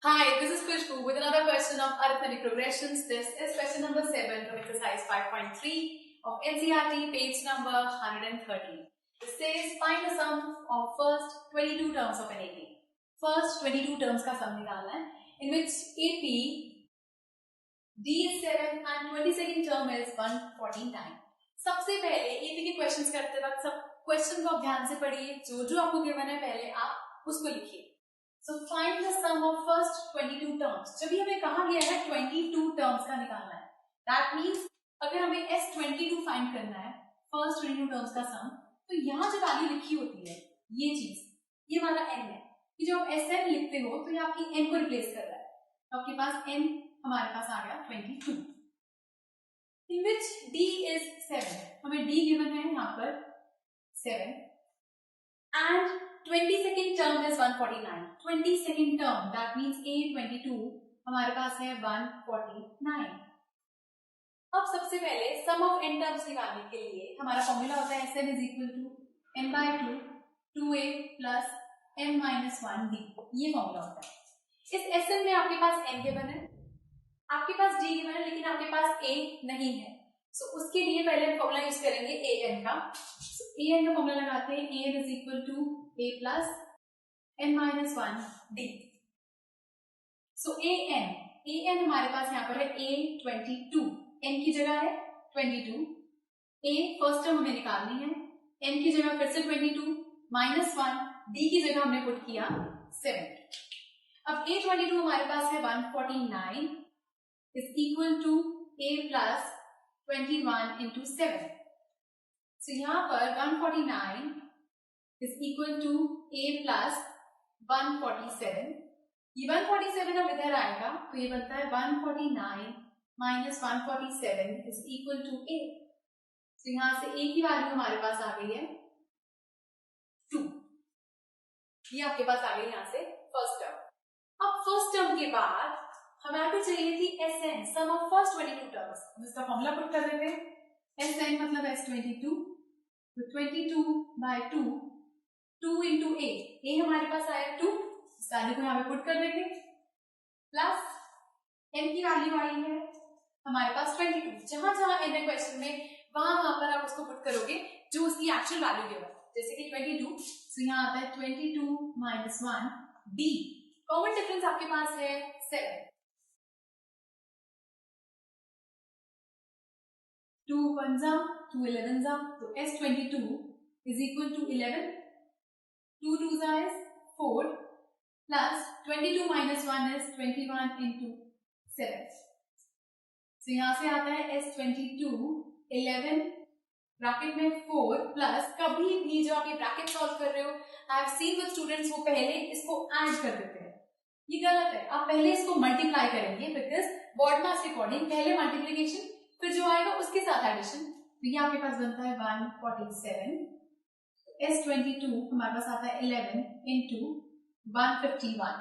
Hi, this is Khushbu with another question of arithmetic progressions. This is question number 7 from exercise 5.3 of NCERT, page number 130. It says find the sum of first 22 terms of an AP. First 22 terms का sum निकालना है, in which AP D is 7 and 22nd term is 149. सबसे पहले AP के questions करते वक्त सब question को आप ध्यान से पढ़िए, जो आपको given है पहले आप उसको लिखिए. So find the sum of first 22 terms. जब भी हमें कहा गया है 22 terms का निकालना है, that means अगर हमें S22 find करना है, first 22 terms का sum, तो यहाँ जो वैल्यू लिखी होती है, ये चीज, ये हमारा n है. कि जब आप Sn लिखते हो, तो ये आपकी n को रिप्लेस कर रहा है. तो आपके पास n हमारे पास आ गया 22. In which D is 7. हमें D given है यहाँ पर 7. And 22nd term is 149. 22nd term, that means A22 हमारे पास है 149. अब सबसे पहले sum of n terms निकालने के लिए हमारा फॉर्मूला होता है Sn is equal to n by 2 2a plus n minus 1d. ये फॉर्मूला होता है. इस Sn में आपके पास n गिवन है, आपके पास d गिवन है, लेकिन आपके पास a नहीं है. So उसके लिए पहले हम फॉर्मूला यूज करेंगे an का. So an का फॉर्मूला लगाते हैं an is equal to a plus n minus 1 d. So an हमारे पास यहाँ पर है a22. n की जगह है 22. a फर्स्ट टर्म हमें निकालनी है. n की जगह फिर से 22 minus 1 d की जगह हमने पुट किया 7. अब a22 हमारे पास है 149 is equal to a plus 21 into 7. So यहाँ पर 149 is equal to a plus 147. ये 147 अब इधर आएगा तो ये बनता है 149 minus 147 is equal to a. So यहाँ से a की वैल्यू हमारे पास आ गई है 2. ये आपके पास आ गई यहाँ से फर्स्ट टर्म. अब फर्स्ट टर्म के बाद हमें को चाहिए थी Sn, sum of first 22 terms. हम इसका फॉर्मूला पुट कर देते हैं. Sn मतलब S22, तो 22 by 2 2 into a. a हमारे पास आया 2, इस वैल्यू को यहाँ पे पुट कर देंगे, प्लस n की वैल्यू आई है हमारे पास 22. जहां जहां n है क्वेश्चन में वहां पर आप उसको पुट करोगे जो उसकी एक्चुअल वैल्यू गिवन. जैसे कि 22, तो यहाँ आता है 22 minus 1 d. कॉमन डिफरेंस आपके पास है 7. 2 1s are 2 11s are, तो S22 is equal to 11. 2 2s are is 4 plus 22 minus 1 is 21 into 7. So यहाँ से आता है S22 11 ब्रैकेट में 4 प्लस, कभी भी जो आप ये ब्रैकेट सॉल्व कर रहे हो, I have seen with students वो पहले इसको ऐड कर देते हैं. ये गलत है. आप पहले इसको मल्टीप्लाई करेंगे, बिकॉज बॉड मास के अकॉर्डिंग पहले मल्टीप्लीकेशन फिर जो आएगा उसके साथ एडिशन. तो ये आपके पास बनता है 147. S22 हमारे पास आता है 11 into 151.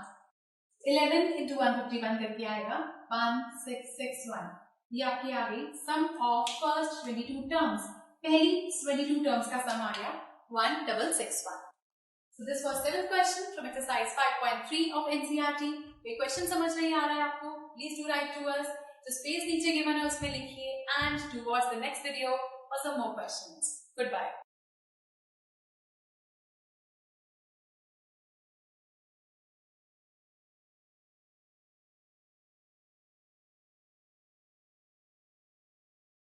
11 into 151 करके आएगा 1661. ये आपकी आ गई सम ऑफ फर्स्ट 22 टर्म्स. पहली 22 टर्म्स का सम आ गया 1661. So this was 7th question from exercise 5.3 of NCERT. ये क्वेश्चन समझ नहीं आ रहा है आपको, please do write to us. जो स्पेस नीचे गिवन है उसमें लिखिए, and to watch the next video for some more questions. Goodbye.